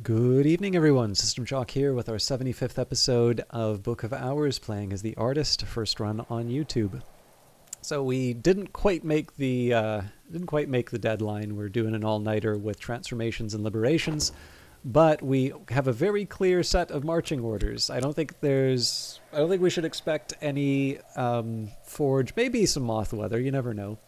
Good evening, everyone. System Shock here with our 75th episode of Book of Hours, playing as the artist, first run on YouTube. So we didn't quite make the deadline. We're doing an all-nighter with transformations and liberations, but we have a very clear set of marching orders. I don't think we should expect any forge, maybe some moth weather. You never know.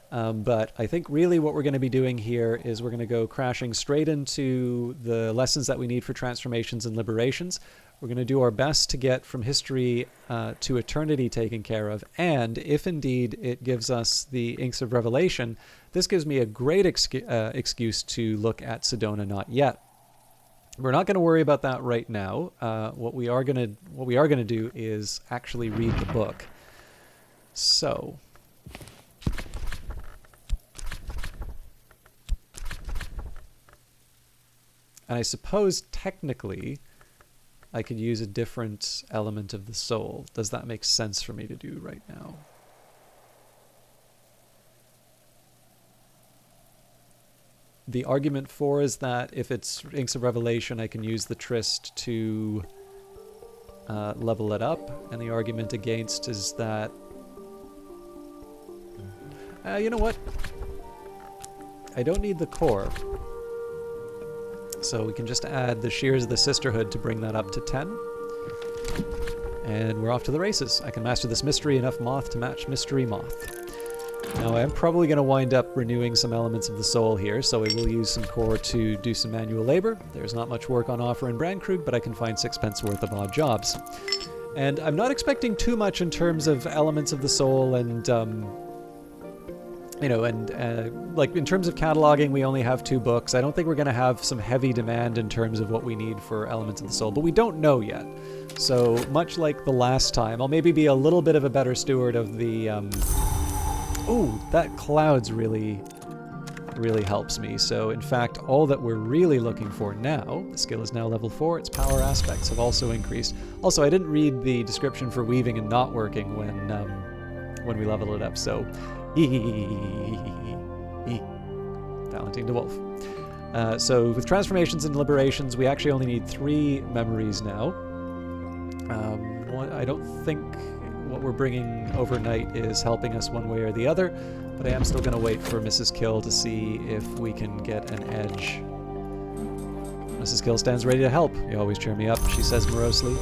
But I think really what we're going to be doing here is we're going to go crashing straight into the lessons that we need for transformations and liberations. We're going to do our best to get from history to eternity taken care of. And if indeed it gives us the Inks of Revelation, this gives me a great excuse to look at Sedona Not Yet. We're not going to worry about that right now. What we are going to do is actually read the book. So. And I suppose technically I could use a different element of the soul. Does that make sense for me to do right now? The argument for is that if it's Inks of Revelation, I can use the Tryst to level it up. And the argument against is that... you know what? I don't need the core. So we can just add the Shears of the Sisterhood to bring that up to 10. And we're off to the races. I can master this mystery enough moth to match mystery moth. Now I'm probably going to wind up renewing some elements of the soul here, so we will use some core to do some manual labor. There's not much work on offer in Brandkrug, but I can find 6 pence worth of odd jobs. And I'm not expecting too much in terms of elements of the soul and... like in terms of cataloging, we only have 2 books. I don't think we're going to have some heavy demand in terms of what we need for Elements of the Soul, but we don't know yet. So much like the last time, I'll maybe be a little bit of a better steward of the... Ooh, that clouds really helps me. So in fact, all that we're really looking for now, the skill is now level 4, its power aspects have also increased. Also, I didn't read the description for weaving and not working when we level it up, so... Valentine de Wolf. So with transformations and liberations, we actually only need 3 memories now. I don't think what we're bringing overnight is helping us one way or the other, but I am still going to wait for Mrs. Kill to see if we can get an edge. Mrs. Kill stands ready to help. You always cheer me up, she says morosely.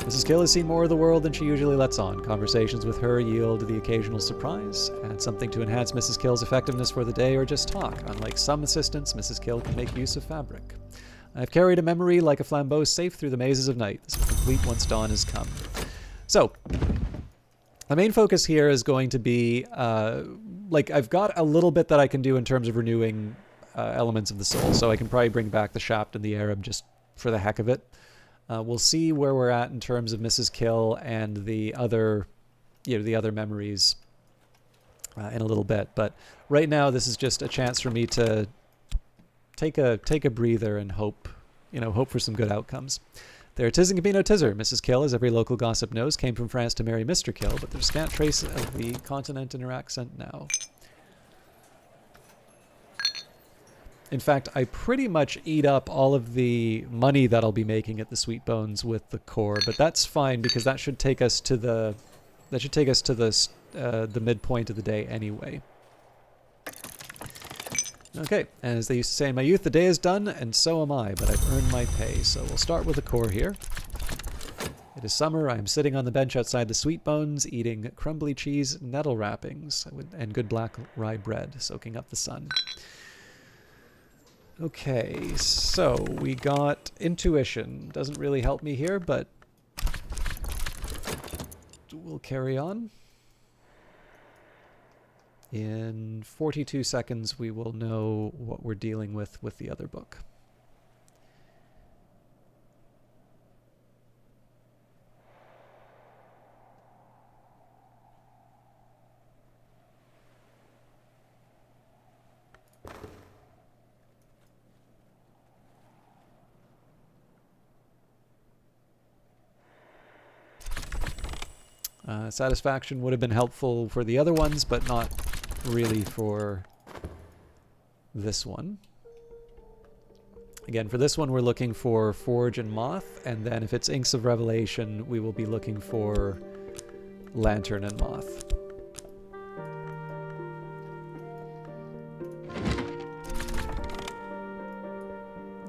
Mrs. Kill has seen more of the world than she usually lets on. Conversations with her yield the occasional surprise, add something to enhance Mrs. Kill's effectiveness for the day, or just talk. Unlike some assistants, Mrs. Kill can make use of fabric. I've carried a memory like a flambeau safe through the mazes of night. This will complete once dawn has come. So, the main focus here is going to be, I've got a little bit that I can do in terms of renewing elements of the soul, so I can probably bring back the Shapt and the Arab just for the heck of it. We'll see where we're at in terms of Mrs. Kill and the other memories in a little bit. But right now, this is just a chance for me to take a breather and hope for some good outcomes. There tis and can be no tizzer. Mrs. Kill, as every local gossip knows, came from France to marry Mr. Kill, but there's scant trace of the continent in her accent now. In fact, I pretty much eat up all of the money that I'll be making at the Sweet Bones with the core, but that's fine because that should take us to the midpoint of the day anyway. Okay, as they used to say in my youth, the day is done, and so am I, but I've earned my pay. So we'll start with the core here. It is summer. I am sitting on the bench outside the Sweet Bones, eating crumbly cheese nettle wrappings and good black rye bread, soaking up the sun. Okay, so we got intuition. Doesn't really help me here, but we'll carry on. In 42 seconds, we will know what we're dealing with the other book. Satisfaction would have been helpful for the other ones, but not really for this one. Again, for this one, we're looking for Forge and Moth, and then if it's Inks of Revelation, we will be looking for Lantern and Moth.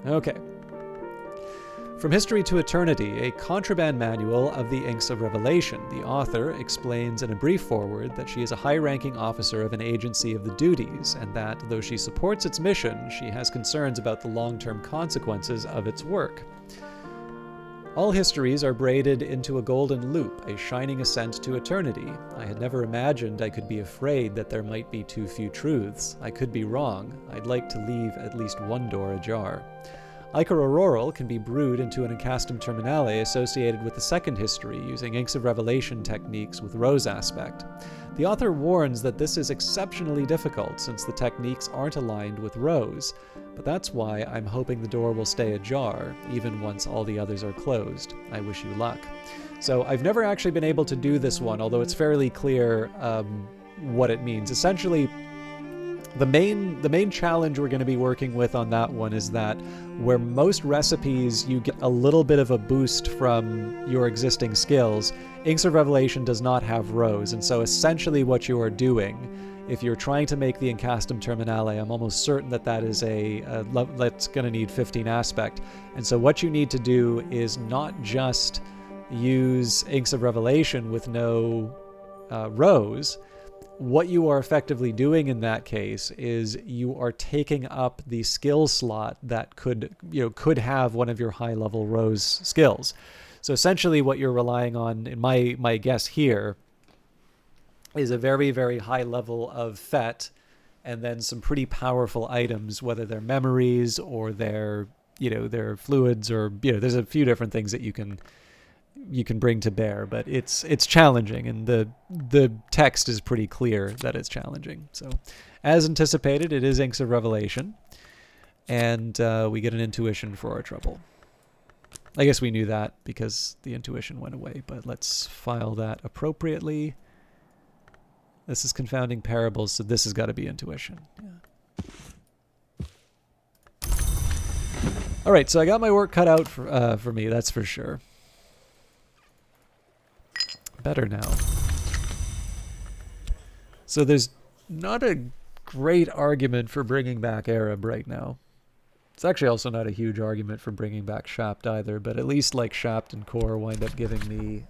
Okay. From History to Eternity, a contraband manual of the Inks of Revelation. The author explains in a brief foreword that she is a high-ranking officer of an agency of the duties, and that, though she supports its mission, she has concerns about the long-term consequences of its work. All histories are braided into a golden loop, a shining ascent to eternity. I had never imagined I could be afraid that there might be too few truths. I could be wrong. I'd like to leave at least one door ajar. Ichor Auroral can be brewed into an Encastum Terminale associated with the second history using Inks of Revelation techniques with rose aspect. The author warns that this is exceptionally difficult since the techniques aren't aligned with rose, but that's why I'm hoping the door will stay ajar, even once all the others are closed. I wish you luck. So I've never actually been able to do this one, although it's fairly clear what it means. Essentially, the main challenge we're going to be working with on that one is that where most recipes you get a little bit of a boost from your existing skills, Inks of Revelation does not have rose, and so essentially what you are doing, if you're trying to make the Encastum Terminale, I'm almost certain that that is that's going to need 15 aspect, and so what you need to do is not just use Inks of Revelation with no rose. What you are effectively doing in that case is you are taking up the skill slot that could have one of your high-level rose skills. So essentially what you're relying on, in my guess here, is a very, very high level of FET and then some pretty powerful items, whether they're memories or they're fluids or, there's a few different things that you can bring to bear, but it's challenging, and the text is pretty clear that it's challenging. So, as anticipated, it is Inks of Revelation, and we get an intuition for our trouble. I guess we knew that because the intuition went away, but let's file that appropriately. This is Confounding Parables, so this has got to be intuition. Yeah. All right, so I got my work cut out for me, that's for sure. Better now. So there's not a great argument for bringing back Arab right now. It's actually also not a huge argument for bringing back Shapt either, but at least like Shapt and Core wind up giving me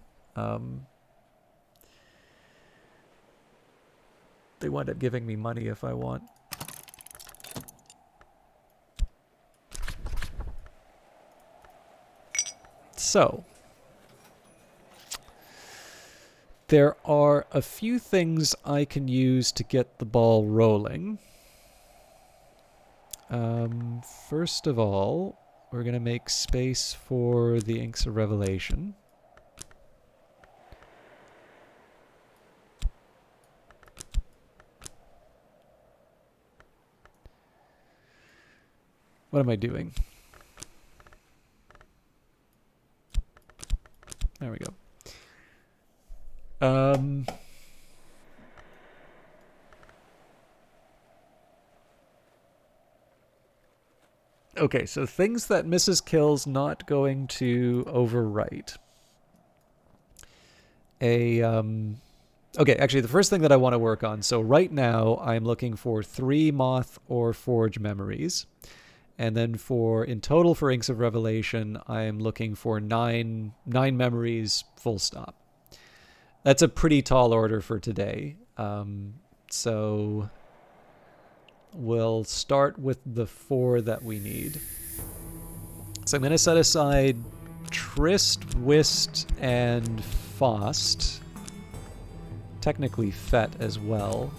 they wind up giving me money if I want. So there are a few things I can use to get the ball rolling. First of all, we're going to make space for the Inks of Revelation. What am I doing? There we go. Okay, so things that Mrs. Kill's not going to overwrite. Okay, actually the first thing that I want to work on, so right now I'm looking for 3 Moth or Forge memories. And then in total for Inks of Revelation, I'm looking for 9 memories, full stop. That's a pretty tall order for today. So we'll start with the 4 that we need. So I'm going to set aside Trist, Whist, and Faust. Technically Fet as well.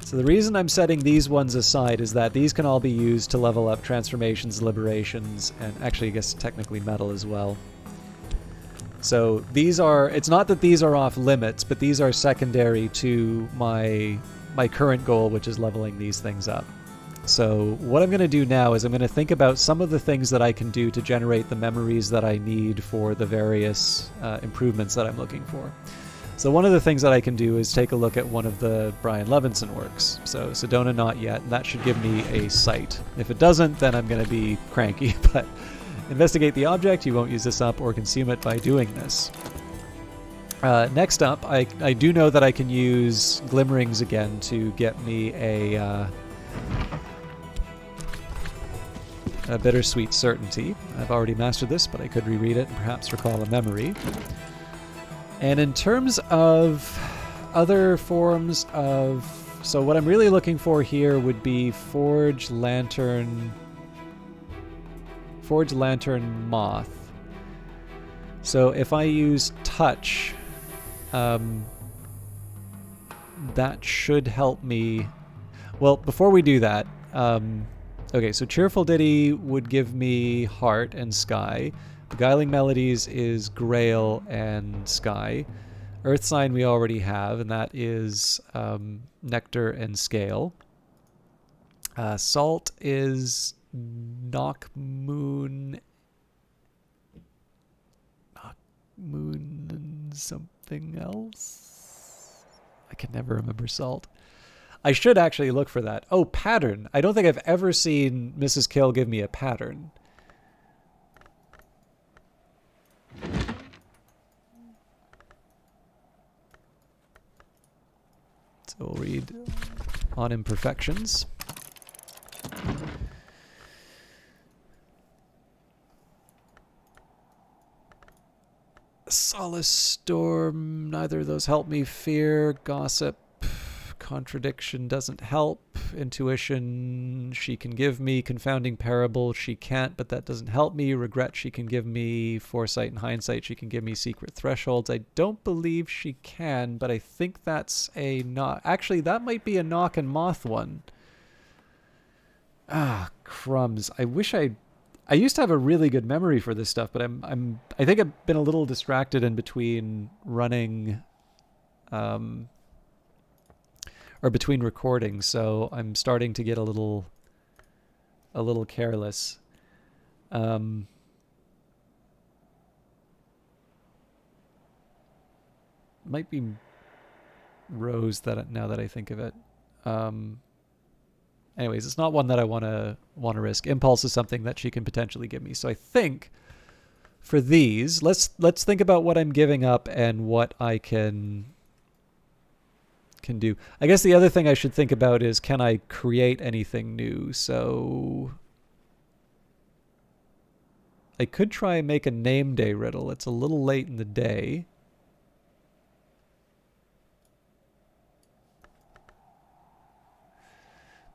So the reason I'm setting these ones aside is that these can all be used to level up transformations, liberations, and actually I guess technically metal as well. So these are, it's not that these are off limits, but these are secondary to my current goal, which is leveling these things up. So what I'm going to do now is I'm going to think about some of the things that I can do to generate the memories that I need for the various improvements that I'm looking for. So one of the things that I can do is take a look at one of the Brian Levinson works. So Sedona Not Yet, and that should give me a sight. If it doesn't, then I'm going to be cranky, but investigate the object. You won't use this up or consume it by doing this. Next up, I do know that I can use Glimmerings again to get me a Bittersweet Certainty. I've already mastered this, but I could reread it and perhaps recall a memory. And in terms of other forms of... So what I'm really looking for here would be Forge Lantern Moth. So if I use Touch, that should help me... Well, before we do that... okay, so Cheerful Ditty would give me Heart and Sky. Beguiling Melodies is Grail and Sky. Earth Sign we already have, and that is Nectar and Scale. Salt is Knock Moon and something else? I can never remember Salt. I should actually look for that. Oh, Pattern. I don't think I've ever seen Mrs. Kill give me a pattern. So we'll read On Imperfections. Solace Storm, neither of those help me. Fear, Gossip, Contradiction doesn't help. Intuition, she can give me. Confounding Parable, she can't, but that doesn't help me. Regret, she can give me. Foresight and Hindsight, she can give me. Secret Thresholds, I don't believe she can, but I think that's a knock. Actually, that might be a Knock and Moth one. Ah, crumbs. I wish I used to have a really good memory for this stuff, but I think I've been a little distracted in between running or between recordings, so I'm starting to get a little careless. Might be Rose now that I think of it. Anyways, it's not one that I want to risk. Impulse is something that she can potentially give me. So I think for these, let's think about what I'm giving up and what I can do. I guess the other thing I should think about is, can I create anything new? So I could try and make a name day riddle. It's a little late in the day.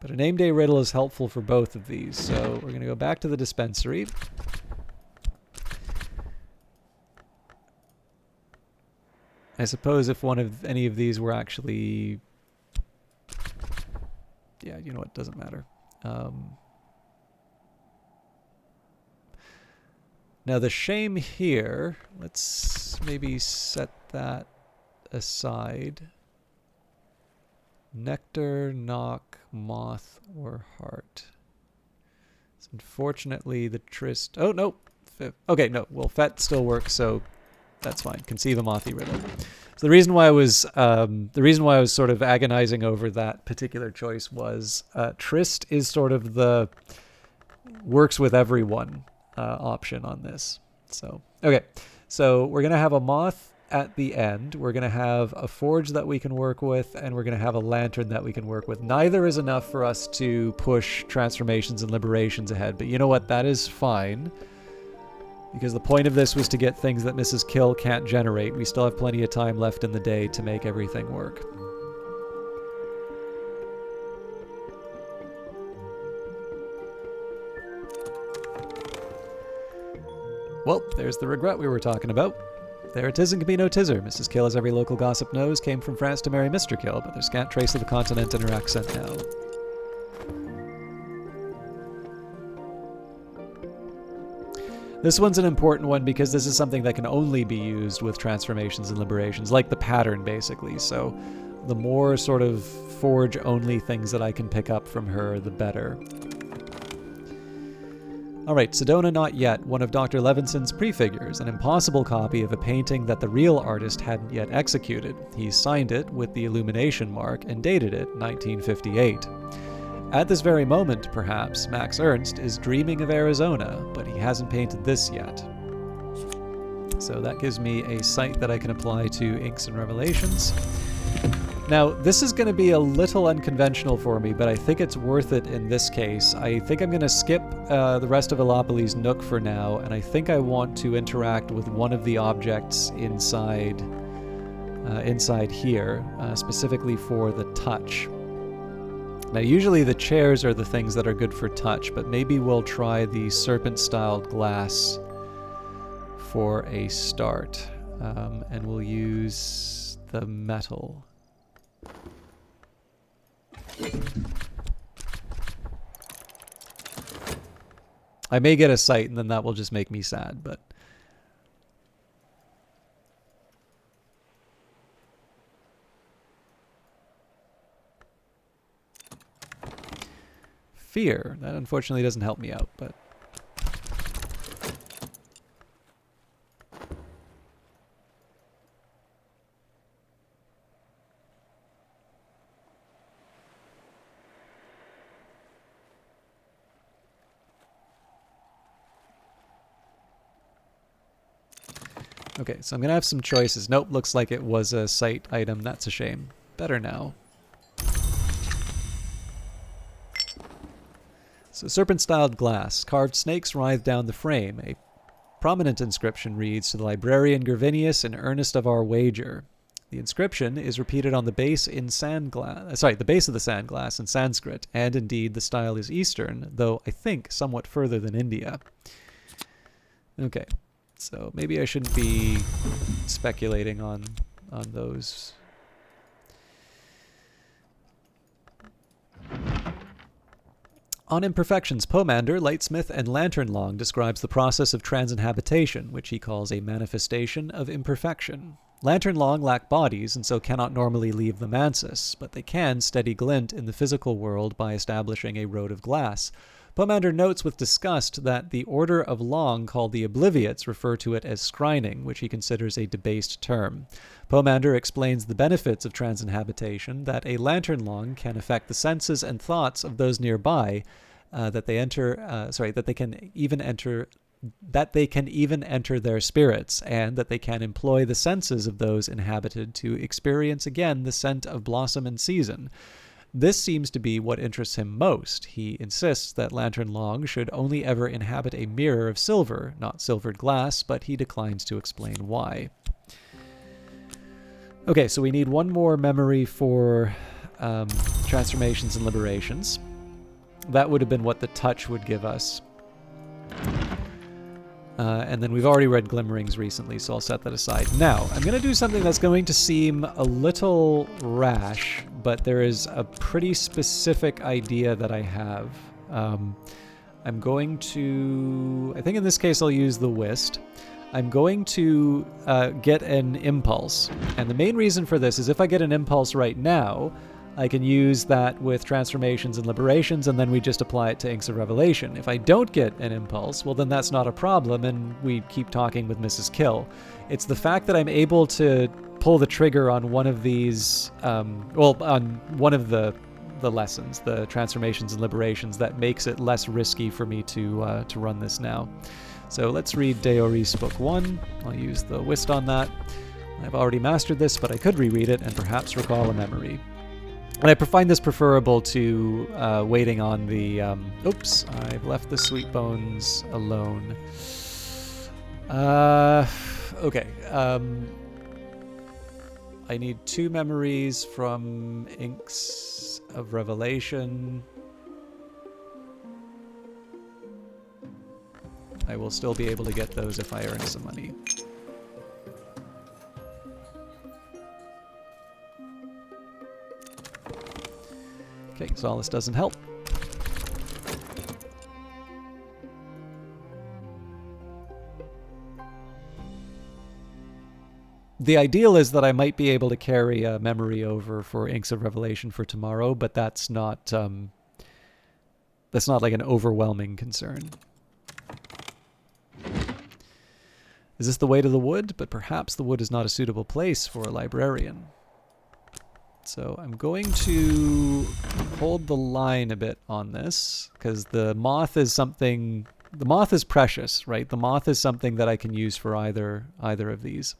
But a name day riddle is helpful for both of these. So we're going to go back to the dispensary. I suppose if any of these were actually... Yeah, you know what? Doesn't matter. Now the shame here, let's maybe set that aside. Nectar, Knock, Moth, or Heart. So unfortunately, the Tryst... Oh, no. Okay, no. Well, Fet still works, so that's fine. Conceive a Mothy riddle. So the reason why I was sort of agonizing over that particular choice was Tryst is sort of the works with everyone option on this. So okay, so we're gonna have a Moth at the end. We're gonna have a Forge that we can work with, and we're gonna have a Lantern that we can work with. Neither is enough for us to push Transformations and Liberations ahead, but you know what? That is fine. Because the point of this was to get things that Mrs. Kill can't generate. We still have plenty of time left in the day to make everything work. Well, there's the regret we were talking about. There it is and can be no tizzer. Mrs. Kill, as every local gossip knows, came from France to marry Mr. Kill, but there's scant trace of the continent in her accent now. This one's an important one because this is something that can only be used with Transformations and Liberations, like the pattern, basically. So the more sort of Forge-only things that I can pick up from her, the better. Alright, Sedona Not Yet, one of Dr. Levinson's prefigures, an impossible copy of a painting that the real artist hadn't yet executed. He signed it with the illumination mark and dated it 1958. At this very moment, perhaps, Max Ernst is dreaming of Arizona, but he hasn't painted this yet. So that gives me a site that I can apply to Inks and Revelations. Now, this is going to be a little unconventional for me, but I think it's worth it in this case. I think I'm going to skip the rest of Elopolis Nook for now, and I think I want to interact with one of the objects inside here, specifically for the touch. Now, usually the chairs are the things that are good for touch, but maybe we'll try the serpent-styled glass for a start, and we'll use the metal. I may get a sight, and then that will just make me sad, but... Fear. That unfortunately doesn't help me out, but... Okay, so I'm going to have some choices. Nope, looks like it was a site item. That's a shame. Better now. So, serpent-styled glass. Carved snakes writhe down the frame. A prominent inscription reads, "To the librarian Gervinius, in earnest of our wager." The inscription is repeated on the base in the base of the sand glass in Sanskrit, and indeed the style is Eastern, though I think somewhat further than India. Okay. So maybe I shouldn't be speculating on those. On Imperfections, Pomander, Lightsmith, and Lanternlong describes the process of transinhabitation, which he calls a manifestation of imperfection. Lanternlong lack bodies and so cannot normally leave the mansis, but they can steady glint in the physical world by establishing a road of glass. Pomander notes with disgust that the Order of Long, called the Obliviates, refer to it as scrying, which he considers a debased term. Pomander explains the benefits of transinhabitation, that a Lanternlong can affect the senses and thoughts of those nearby, that they can even enter their spirits, and that they can employ the senses of those inhabited to experience again the scent of blossom and season. This seems to be what interests him most. He insists that Lanternlong should only ever inhabit a mirror of silver, not silvered glass, but he declines to explain why. Okay, so we need one more memory for transformations and liberations. That would have been what the touch would give us. And then we've already read Glimmerings recently, so I'll set that aside. Now, I'm going to do something that's going to seem a little rash, but there is a pretty specific idea that I have. I'm going to... I think in this case I'll use the Whist. I'm going to get an impulse. And the main reason for this is if I get an impulse right now, I can use that with transformations and liberations, and then we just apply it to Inks of Revelation. If I don't get an impulse, well then that's not a problem, and we keep talking with Mrs. Kill. It's the fact that I'm able to pull the trigger on one of these, on one of the lessons, the transformations and liberations, that makes it less risky for me to run this now. So let's read Deoris Book 1. I'll use the Whist on that. I've already mastered this, but I could reread it and perhaps recall a memory. And I find this preferable to waiting on the... oops, I've left the Sweet Bones alone. Okay. I need 2 memories from Inks of Revelation. I will still be able to get those if I earn some money. Okay, Solace doesn't help. The ideal is that I might be able to carry a memory over for Inks of Revelation for tomorrow, but that's not like an overwhelming concern. Is this the way to the wood? But perhaps the wood is not a suitable place for a librarian. So I'm going to hold the line a bit on this, because the moth is something... The moth is precious, right? The moth is something that I can use for either of these.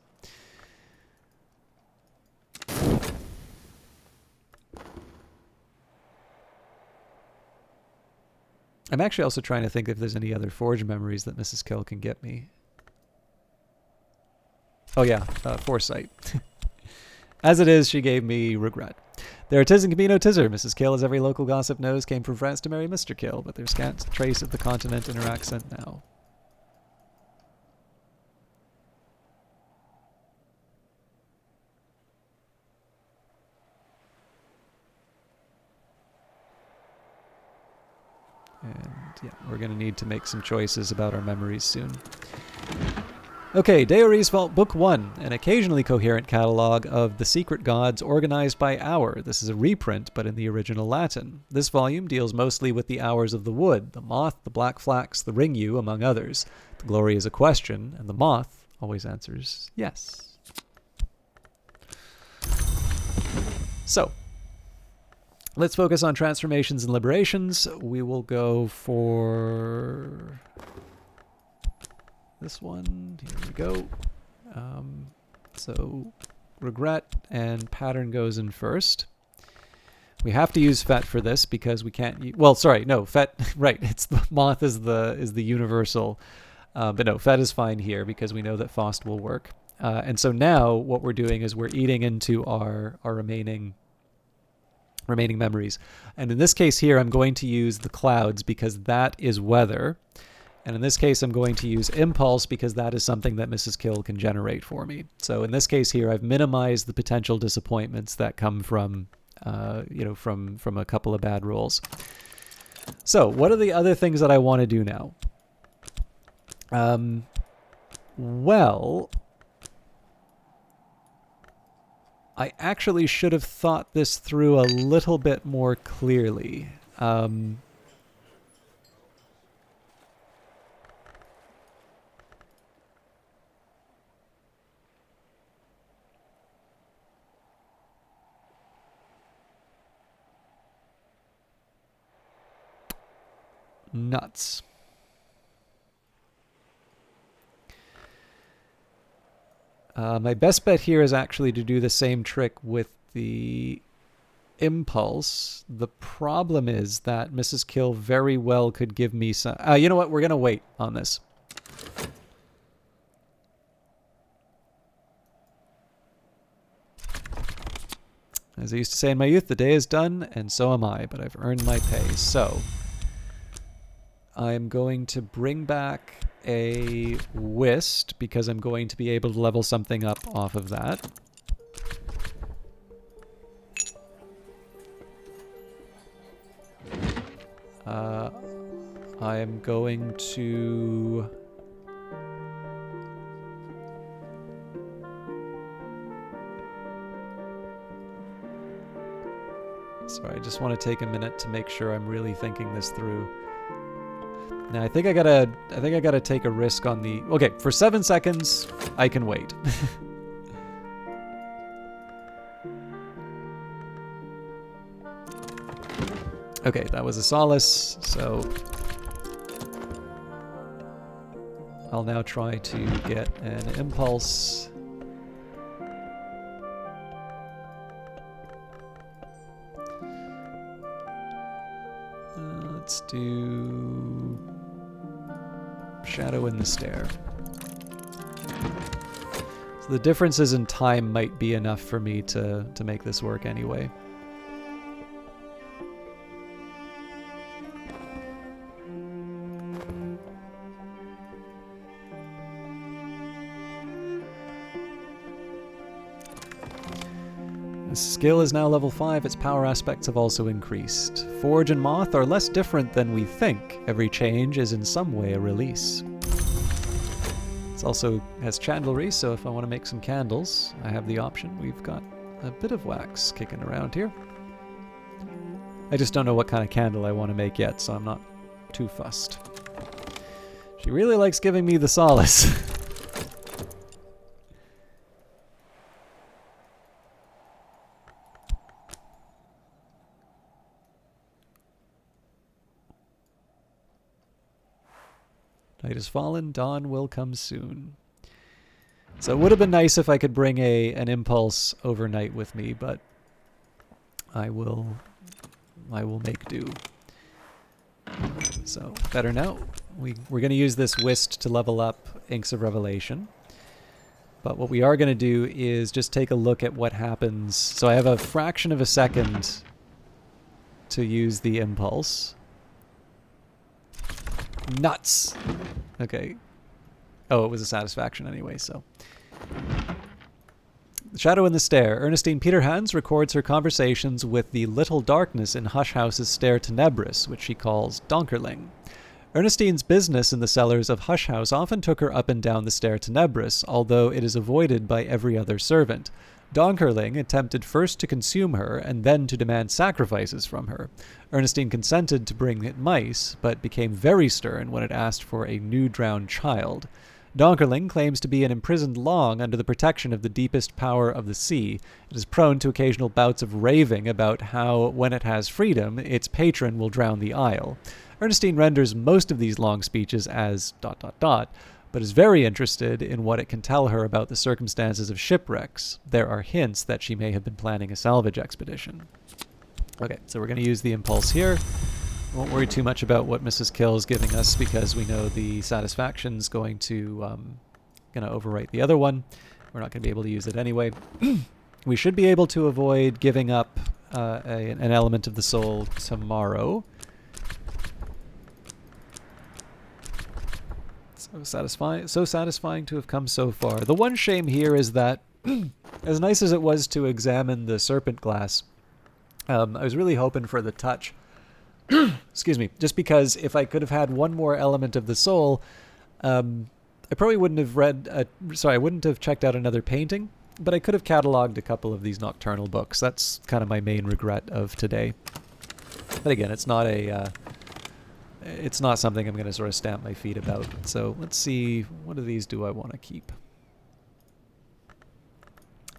I'm actually also trying to think if there's any other forge memories that Mrs. Kill can get me. Oh yeah, foresight. As it is, she gave me regret. There 'tis in Camino Tizzer. Mrs. Kill, as every local gossip knows, came from France to marry Mr. Kill, but there's scant trace of the continent in her accent now. And yeah, we're going to need to make some choices about our memories soon. Okay, Deory's Vault Book 1, an occasionally coherent catalog of the secret gods organized by hour. This is a reprint, but in the original Latin. This volume deals mostly with the hours of the wood, the moth, the black flax, the ring yew, among others. The glory is a question, and the moth always answers yes. So, let's focus on transformations and liberations. We will go for... this one. Here we go. So regret and pattern goes in first. We have to use Fet for this because we can't well, sorry, no, Fet, right, it's the moth is the universal. But no, Fet is fine here because we know that Faust will work. And so now what we're doing is we're eating into our remaining memories. And in this case here, I'm going to use the clouds because that is weather. And in this case, I'm going to use impulse because that is something that Mrs. Kill can generate for me. So in this case here, I've minimized the potential disappointments that come from, from a couple of bad rolls. So what are the other things that I want to do now? Well, I actually should have thought this through a little bit more clearly. Nuts. My best bet here is actually to do the same trick with the impulse. The problem is that Mrs. Kill very well could give me some... you know what? We're going to wait on this. As I used to say in my youth, the day is done, and so am I, but I've earned my pay. So I'm going to bring back a whist because I'm going to be able to level something up off of that. I am going to... Sorry, I just want to take a minute to make sure I'm really thinking this through. Now I think I gotta take a risk on the... Okay, for 7 seconds, I can wait. Okay, that was a solace, so I'll now try to get an impulse. Let's do Shadow in the Stair. So the differences in time might be enough for me to make this work anyway. The skill is now level 5, its power aspects have also increased. Forge and Moth are less different than we think. Every change is in some way a release. It also has chandlery, so if I want to make some candles, I have the option. We've got a bit of wax kicking around here. I just don't know what kind of candle I want to make yet, so I'm not too fussed. She really likes giving me the solace. Night has fallen, dawn will come soon. So it would have been nice if I could bring an impulse overnight with me, but I will make do. So better now. We're going to use this whist to level up Inks of Revelation. But what we are going to do is just take a look at what happens. So I have a fraction of a second to use the impulse. Nuts! Okay. Oh, it was a satisfaction anyway, so. The Shadow in the Stair. Ernestine Peterhans records her conversations with the little darkness in Hush House's Stair Tenebris, which she calls Donkerling. Ernestine's business in the cellars of Hush House often took her up and down the Stair Tenebris, although it is avoided by every other servant. Donkerling attempted first to consume her and then to demand sacrifices from her. Ernestine consented to bring it mice, but became very stern when it asked for a new drowned child. Donkerling claims to be an imprisoned long under the protection of the deepest power of the sea. It is prone to occasional bouts of raving about how, when it has freedom, its patron will drown the isle. Ernestine renders most of these long speeches as ... but is very interested in what it can tell her about the circumstances of shipwrecks. There are hints that she may have been planning a salvage expedition. Okay, so we're going to use the impulse here. Won't worry too much about what Mrs. Kill is giving us because we know the satisfaction's going to overwrite the other one. We're not going to be able to use it anyway. We should be able to avoid giving up an element of the soul tomorrow. So satisfying to have come so far. The one shame here is that, as nice as it was to examine the serpent glass, I was really hoping for the touch. Excuse me. Just because if I could have had one more element of the soul, I probably wouldn't have I wouldn't have checked out another painting, but I could have cataloged a couple of these nocturnal books. That's kind of my main regret of today. But again, it's not something I'm going to sort of stamp my feet about. So let's see, what of these do I want to keep?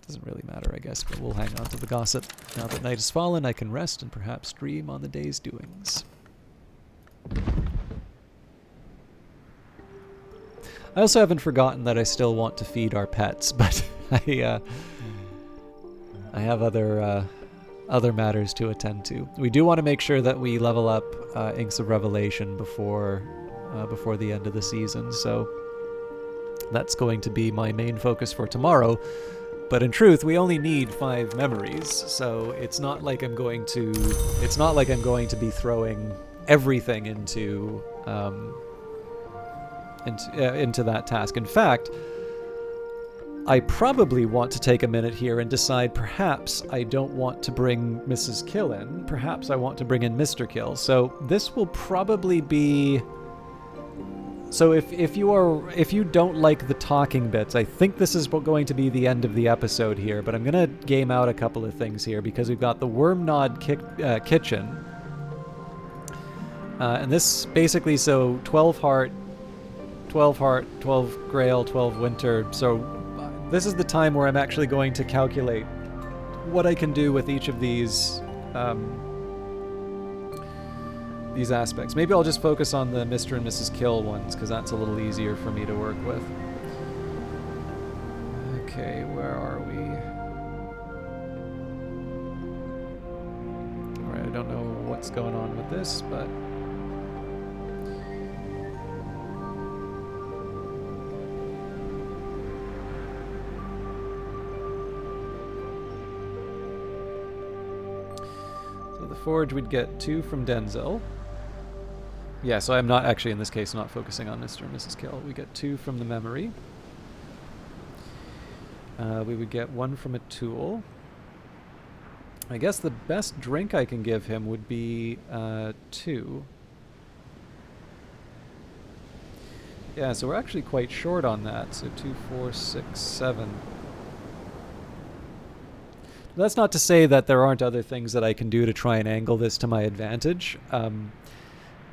Doesn't really matter, I guess, but we'll hang on to the gossip. Now that night has fallen, I can rest and perhaps dream on the day's doings. I also haven't forgotten that I still want to feed our pets, but I have other matters to attend to. We do want to make sure that we level up Inks of Revelation before the end of the season, so that's going to be my main focus for tomorrow. But in truth, we only need 5 memories, so it's not like I'm going to be throwing everything into that task. In fact, I probably want to take a minute here and decide perhaps I don't want to bring Mrs. Kill in. Perhaps I want to bring in Mr. Kill. So this will probably be... So if you don't like the talking bits, I think this is going to be the end of the episode here, but I'm going to game out a couple of things here because we've got the Wormnod kitchen. And this basically, so 12 heart, 12 grail, 12 winter. So this is the time where I'm actually going to calculate what I can do with each of these aspects. Maybe I'll just focus on the Mr. and Mrs. Kill ones, because that's a little easier for me to work with. Okay, where are we? Alright, I don't know what's going on with this, but... So the forge, we'd get 2 from Denzel. Yeah, so I'm not actually, in this case, not focusing on Mr. and Mrs. Kill. We get 2 from the memory. We would get 1 from a tool. I guess the best drink I can give him would be 2. Yeah, so we're actually quite short on that. So 2, 4, 6, 7. That's not to say that there aren't other things that I can do to try and angle this to my advantage.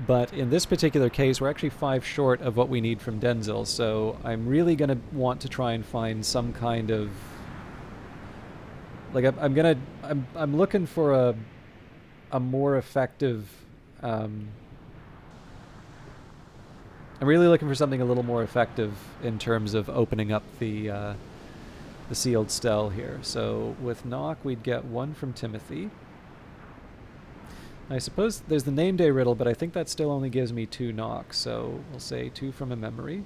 But in this particular case, we're actually 5 short of what we need from Denzel, so I'm really going to want to try and find some kind of... Like, I'm looking for a more effective I'm really looking for something a little more effective in terms of opening up the sealed stele here. So with knock, we'd get 1 from Timothy. I suppose there's the name day riddle, but I think that still only gives me 2 knocks, so we'll say 2 from a memory.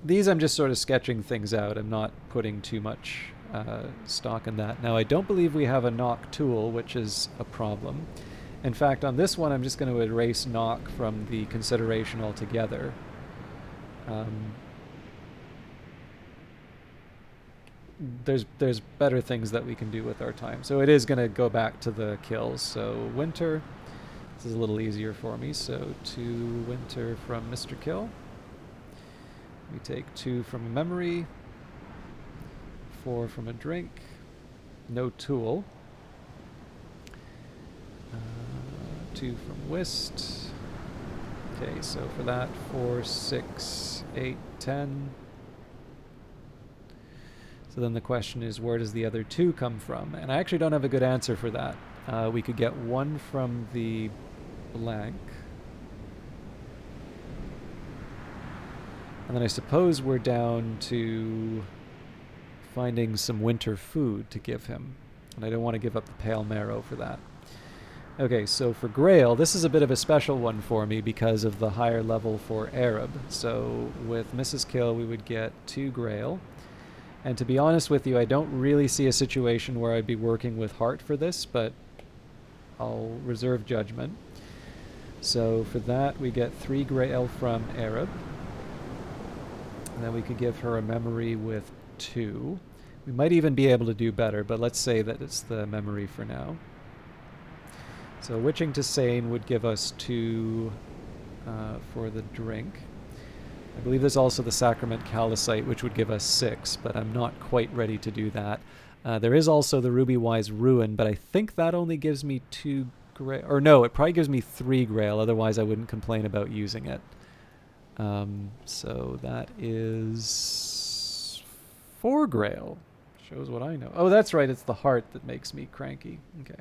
These I'm just sort of sketching things out. I'm not putting too much stock in that. Now, I don't believe we have a knock tool, which is a problem. In fact, on this one, I'm just going to erase knock from the consideration altogether. There's better things that we can do with our time. So it is going to go back to the kills. So winter, this is a little easier for me. So 2 winter from Mr. Kill. We take 2 from a memory, 4 from a drink, no tool, 2 from whist. Okay, so for that, 4, 6, 8, 10. So then the question is, where does the other 2 come from? And I actually don't have a good answer for that. We could get 1 from the blank. And then I suppose we're down to finding some winter food to give him. And I don't want to give up the pale marrow for that. Okay, so for Grail, this is a bit of a special one for me because of the higher level for Arab. So with Mrs. Kill, we would get 2 Grail. And to be honest with you, I don't really see a situation where I'd be working with Heart for this, but I'll reserve judgment. So for that, we get 3 Grail from Arab. And then we could give her a memory with 2. We might even be able to do better, but let's say that it's the memory for now. So Witching to Sane would give us 2 for the drink. I believe there's also the Sacrament Calcite, which would give us 6, but I'm not quite ready to do that. There is also the Ruby Wise Ruin, but I think that only gives me 2 Grail. Or no, it probably gives me 3 Grail, otherwise I wouldn't complain about using it. So that is 4 Grail. Shows what I know. Oh, that's right. It's the heart that makes me cranky. Okay.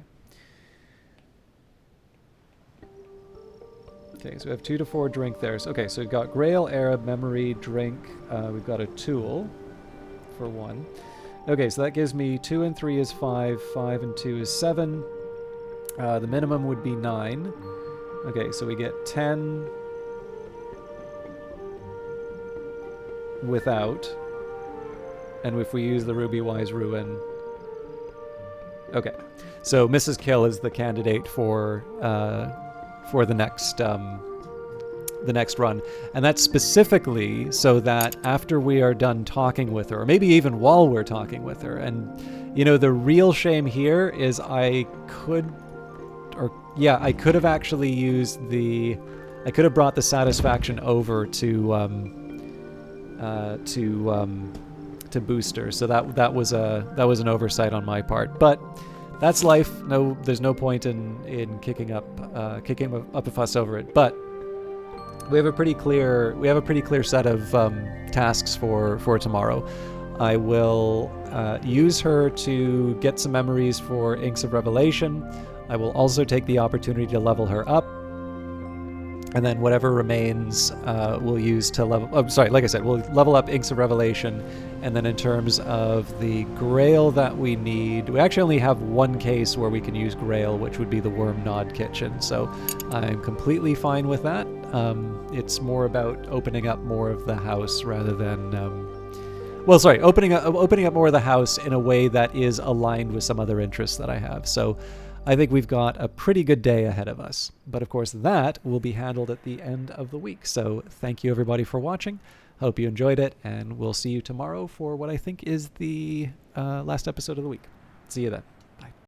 Okay, so we have 2 to 4 drink there. So, okay, so we've got Grail, Arab, memory, drink. We've got a tool for 1. Okay, so that gives me 2 and 3 is 5. 5 and 2 is 7. The minimum would be 9. Okay, so we get 10 without. And if we use the Ruby Wise Ruin... Okay, so Mrs. Kill is the candidate for the next run, and that's specifically so that after we are done talking with her, or maybe even while we're talking with her. And you know, the real shame here is I could have actually used I could have brought the satisfaction over to Booster, so that was an oversight on my part, but that's life. No, there's no point in kicking up a fuss over it. But we have a pretty clear set of tasks for tomorrow. I will use her to get some memories for Inks of Revelation. I will also take the opportunity to level her up. And then whatever remains, we'll use to level... Oh, sorry, like I said, we'll level up Inks of Revelation. And then in terms of the Grail that we need, we actually only have 1 case where we can use Grail, which would be the Worm Nod Kitchen. So I'm completely fine with that. It's more about opening up more of the house rather than... opening up more of the house in a way that is aligned with some other interests that I have. So I think we've got a pretty good day ahead of us. But of course, that will be handled at the end of the week. So thank you, everybody, for watching. Hope you enjoyed it, and we'll see you tomorrow for what I think is the last episode of the week. See you then.